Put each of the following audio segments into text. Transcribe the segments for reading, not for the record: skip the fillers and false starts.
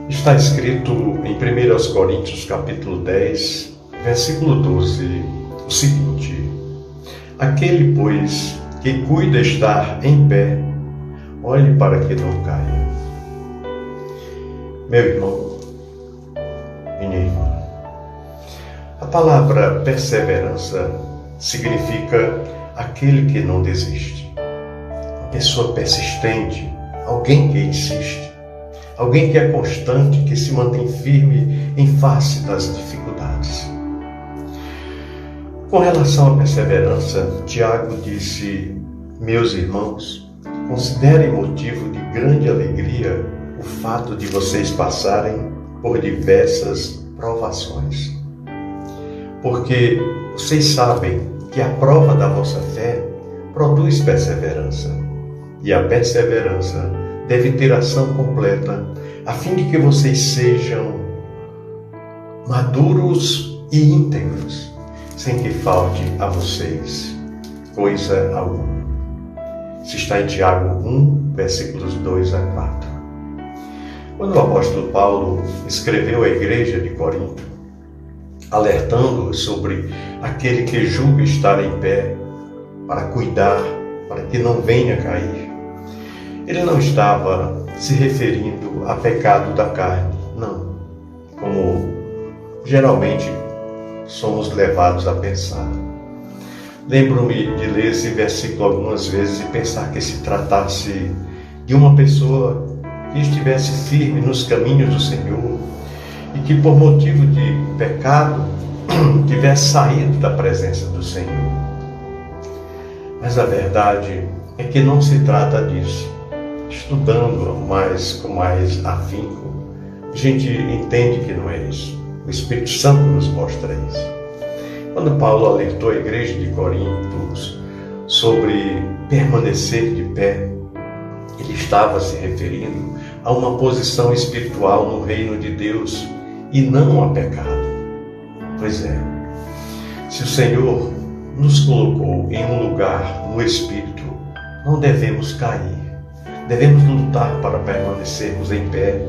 Está escrito em 1 Coríntios capítulo 10, versículo 12, o seguinte: aquele, pois, que cuida estar em pé, olhe para que não caia. Meu irmão, minha irmã, a palavra perseverança significa aquele que não desiste, uma pessoa persistente, alguém que insiste, alguém que é constante, que se mantém firme em face das dificuldades. Com relação à perseverança, Tiago disse: meus irmãos, considerem motivo de grande alegria o fato de vocês passarem por diversas provações, porque vocês sabem que a prova da vossa fé produz perseverança, e a perseverança deve ter ação completa, a fim de que vocês sejam maduros e íntegros, sem que falte a vocês coisa alguma. Isso está em Tiago 1, versículos 2 a 4. Quando o apóstolo Paulo escreveu à igreja de Corinto, alertando sobre aquele que julga estar em pé, para cuidar, para que não venha cair, ele não estava se referindo a pecado da carne, não, como geralmente somos levados a pensar. Lembro-me de ler esse versículo algumas vezes e pensar que se tratasse de uma pessoa que estivesse firme nos caminhos do Senhor e que por motivo de pecado tivesse saído da presença do Senhor. Mas a verdade é que não se trata disso. Estudando com mais afinco, a gente entende que não é isso. O Espírito Santo nos mostra isso. Quando Paulo alertou a igreja de Corinto sobre permanecer de pé, ele estava se referindo a uma posição espiritual no reino de Deus e não a pecado. Pois é, se o Senhor nos colocou em um lugar no Espírito, não devemos cair. Devemos lutar para permanecermos em pé.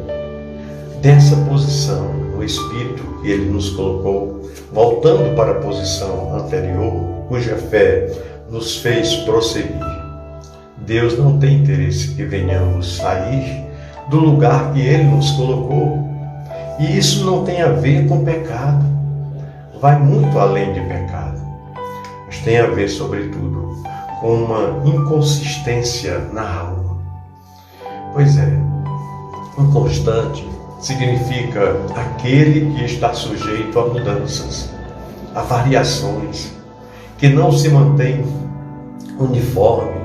Dessa posição no Espírito que Ele nos colocou, voltando para a posição anterior, cuja fé nos fez prosseguir. Deus não tem interesse que venhamos sair do lugar que Ele nos colocou. E isso não tem a ver com pecado. Vai muito além de pecado. Mas tem a ver, sobretudo, com uma inconsistência na alma. Pois é, inconstante significa aquele que está sujeito a mudanças, a variações, que não se mantém uniforme,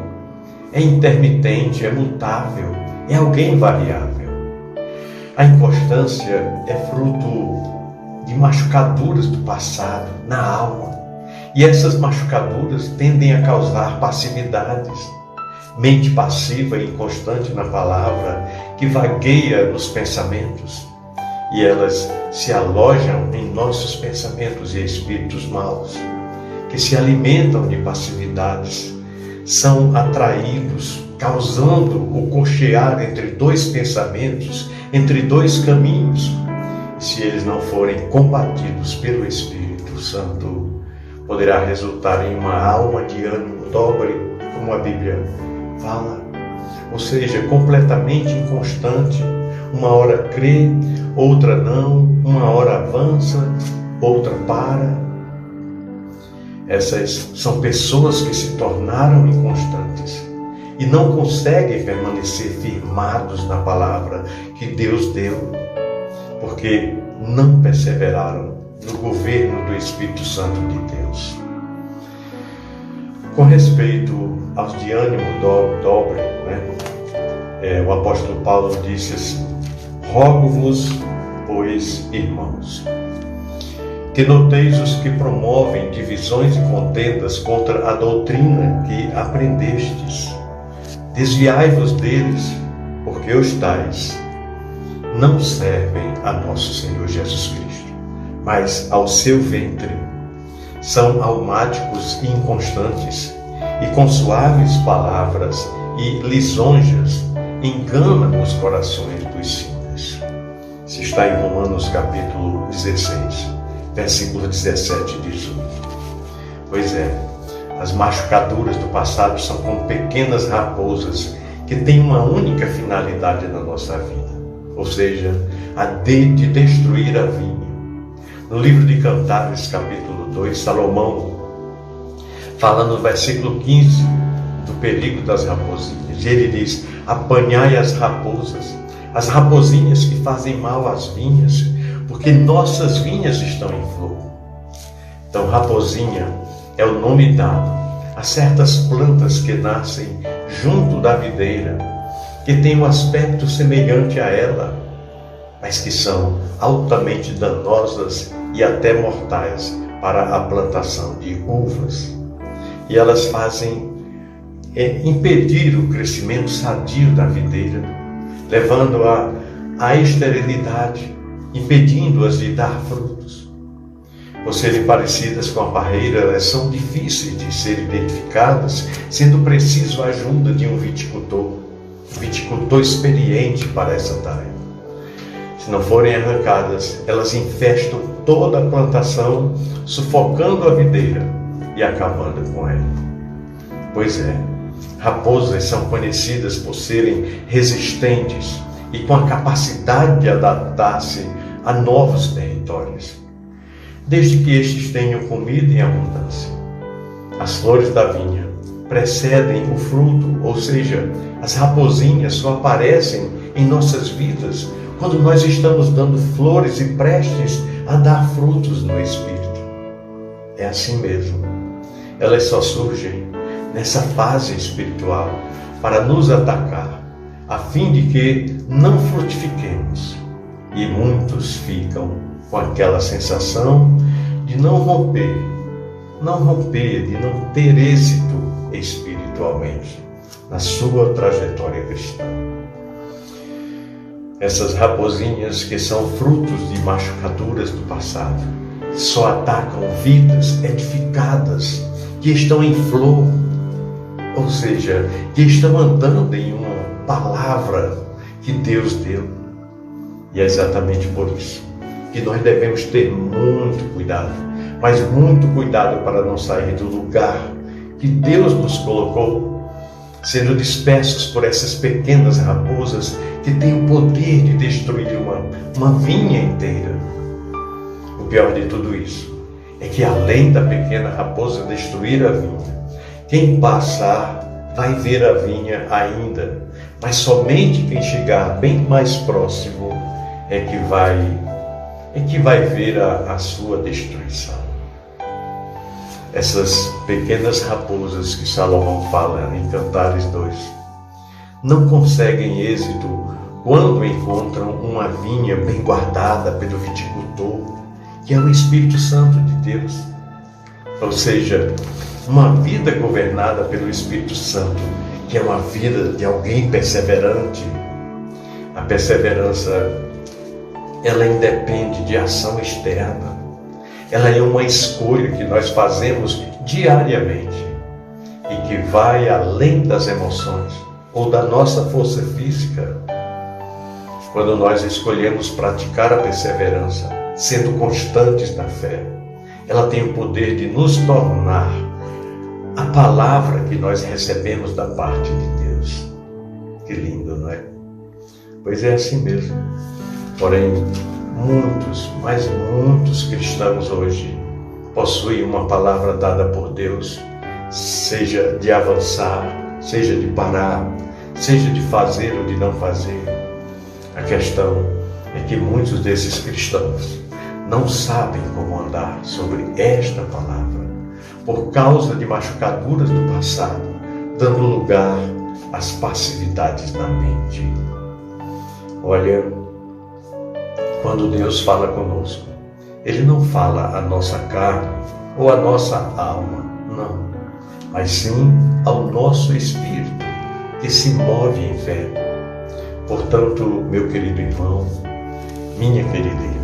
é intermitente, é mutável, é alguém variável. A inconstância é fruto de machucaduras do passado, na alma, e essas machucaduras tendem a causar passividades. Mente passiva e inconstante na palavra, que vagueia nos pensamentos, e elas se alojam em nossos pensamentos e espíritos maus, que se alimentam de passividades, são atraídos, causando o cochear entre dois pensamentos, entre dois caminhos. Se eles não forem combatidos pelo Espírito Santo, poderá resultar em uma alma de ânimo dobre, como a Bíblia fala, ou seja, completamente inconstante. Uma hora crê, outra não, uma hora avança, outra para. Essas são pessoas que se tornaram inconstantes e não conseguem permanecer firmados na palavra que Deus deu, porque não perseveraram no governo do Espírito Santo de Deus. Com respeito aos de ânimo dobre, o apóstolo Paulo disse assim: rogo-vos, pois, irmãos, que noteis os que promovem divisões e contendas contra a doutrina que aprendestes. Desviai-vos deles, porque os tais não servem a nosso Senhor Jesus Cristo, mas ao seu ventre. São almáticos e inconstantes, e com suaves palavras e lisonjas enganam os corações dos simples. está em Romanos capítulo 16, versículo 17 diz: pois é, as machucaduras do passado são como pequenas raposas que têm uma única finalidade na nossa vida, ou seja, a de destruir a vinha. No livro de Cantares, capítulo 2, Salomão fala no versículo 15 do perigo das raposinhas. E ele diz: apanhai as raposinhas que fazem mal às vinhas, porque nossas vinhas estão em flor. Então, raposinha é o nome dado a certas plantas que nascem junto da videira, que têm um aspecto semelhante a ela, mas que são altamente danosas e até mortais para a plantação de uvas. E elas fazem impedir o crescimento sadio da videira, levando-a à esterilidade, impedindo-as de dar frutos. Por serem parecidas com a parreira, elas são difíceis de ser identificadas, sendo preciso a ajuda de um viticultor experiente para essa tarefa. Se não forem arrancadas, elas infestam toda a plantação, sufocando a videira e acabando com ela. Pois é, raposas são conhecidas por serem resistentes e com a capacidade de adaptar-se a novos territórios, desde que estes tenham comida em abundância. As flores da vinha precedem o fruto, ou seja, as raposinhas só aparecem em nossas vidas quando nós estamos dando flores e prestes a dar frutos no Espírito. É assim mesmo. Elas só surgem nessa fase espiritual para nos atacar, a fim de que não frutifiquemos. E muitos ficam com aquela sensação de não romper, de não ter êxito espiritualmente na sua trajetória cristã. Essas raposinhas, que são frutos de machucaduras do passado, só atacam vidas edificadas, que estão em flor, ou seja, que estão andando em uma palavra que Deus deu. E é exatamente por isso que nós devemos ter muito cuidado, mas muito cuidado para não sair do lugar que Deus nos colocou, sendo dispersos por essas pequenas raposas que têm o poder de destruir uma vinha inteira. O pior de tudo isso é que, além da pequena raposa destruir a vinha, quem passar vai ver a vinha ainda, mas somente quem chegar bem mais próximo é que vai ver a sua destruição. Essas pequenas raposas que Salomão fala em Cantares 2 não conseguem êxito quando encontram uma vinha bem guardada pelo viticultor, que é o Espírito Santo de Deus. Ou seja, uma vida governada pelo Espírito Santo, que é uma vida de alguém perseverante. A perseverança, ela independe de ação externa. Ela é uma escolha que nós fazemos diariamente e que vai além das emoções ou da nossa força física. Quando nós escolhemos praticar a perseverança, sendo constantes na fé, ela tem o poder de nos tornar a palavra que nós recebemos da parte de Deus. Que lindo, não é? Pois é assim mesmo. Porém, muitos cristãos hoje possuem uma palavra dada por Deus, seja de avançar, seja de parar, seja de fazer ou de não fazer. A questão é que muitos desses cristãos não sabem como andar sobre esta palavra, por causa de machucaduras do passado, dando lugar às passividades na mente. Olha, quando Deus fala conosco, Ele não fala à nossa carne ou à nossa alma, não, mas sim ao nosso espírito, que se move em fé. Portanto, meu querido irmão, minha querida irmã,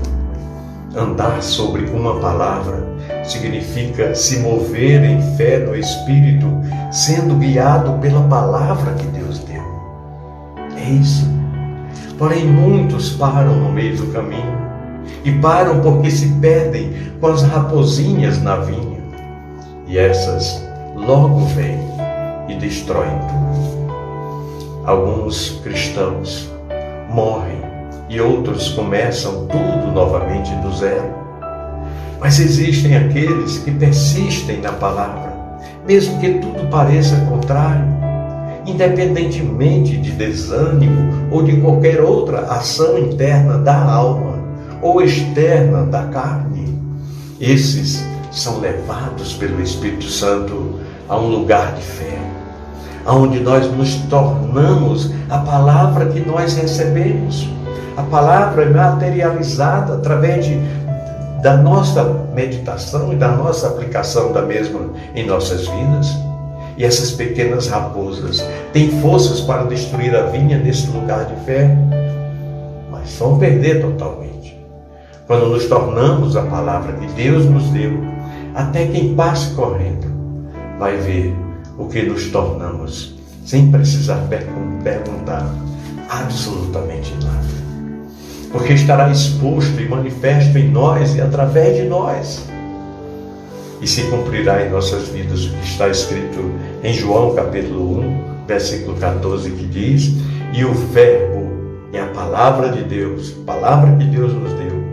andar sobre uma palavra significa se mover em fé no Espírito, sendo guiado pela palavra que Deus deu. É isso. Porém, muitos param no meio do caminho. E param porque se perdem com as raposinhas na vinha. E essas logo vêm e destroem tudo. Alguns cristãos morrem e outros começam tudo novamente do zero. Mas existem aqueles que persistem na palavra, mesmo que tudo pareça contrário, independentemente de desânimo ou de qualquer outra ação interna da alma ou externa da carne. Esses são levados pelo Espírito Santo a um lugar de fé, onde nós nos tornamos a palavra que nós recebemos. A palavra é materializada através da nossa meditação e da nossa aplicação da mesma em nossas vidas. E essas pequenas raposas têm forças para destruir a vinha nesse lugar de fé, mas vão perder totalmente. Quando nos tornamos a palavra que Deus nos deu, até quem passe correndo vai ver o que nos tornamos, sem precisar perguntar absolutamente nada. Porque estará exposto e manifesto em nós e através de nós. E se cumprirá em nossas vidas o que está escrito em João capítulo 1, versículo 14, que diz: e o Verbo é a palavra de Deus, a palavra que Deus nos deu,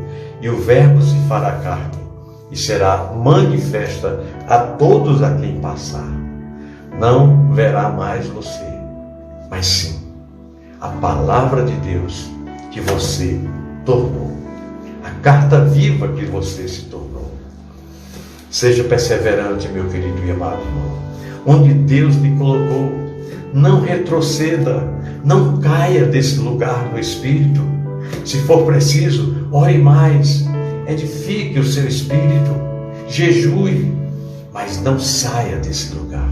e o Verbo se fará carne e será manifesta a todos a quem passar. Não verá mais você, mas sim a palavra de Deus que você tornou, a carta viva que você se tornou. Seja perseverante, meu querido e amado irmão, onde Deus te colocou. Não retroceda, não caia desse lugar no Espírito. Se for preciso, ore mais, edifique o seu espírito, jejue, mas não saia desse lugar.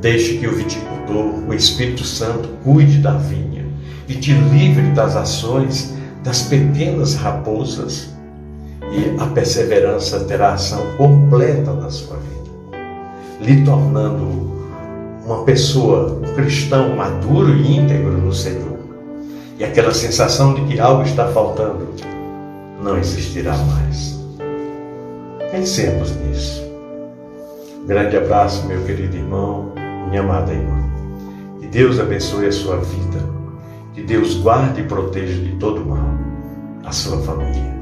Deixe que o viticultor, o Espírito Santo, cuide da vinha e te livre das ações das pequenas raposas, e a perseverança terá ação completa na sua vida, lhe tornando uma pessoa, um cristão maduro e íntegro no Senhor. E aquela sensação de que algo está faltando não existirá mais. Pensemos nisso. Grande abraço, meu querido irmão, minha amada irmã. Que Deus abençoe a sua vida. Que Deus guarde e proteja de todo mal a sua família.